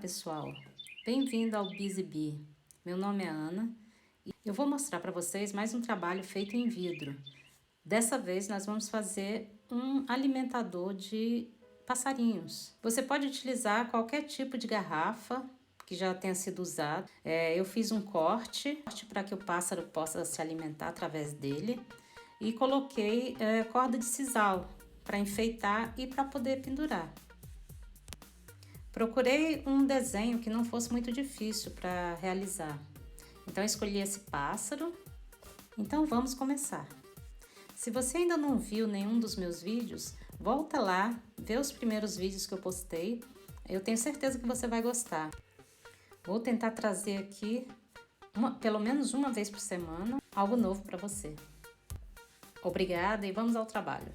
pessoal, bem-vindo ao Busy Bee. Meu nome é Ana e eu vou mostrar para vocês mais um trabalho feito em vidro. Dessa vez nós vamos fazer um alimentador de passarinhos. Você pode utilizar qualquer tipo de garrafa que já tenha sido usado. Eu fiz um corte para que o pássaro possa se alimentar através dele e coloquei corda de sisal para enfeitar e para poder pendurar. Procurei um desenho que não fosse muito difícil para realizar. Então escolhi esse pássaro. Então vamos começar. Se você ainda não viu nenhum dos meus vídeos, volta lá, vê os primeiros vídeos que eu postei. Eu tenho certeza que você vai gostar. Vou tentar trazer aqui, pelo menos uma vez por semana, algo novo para você. Obrigada e vamos ao trabalho.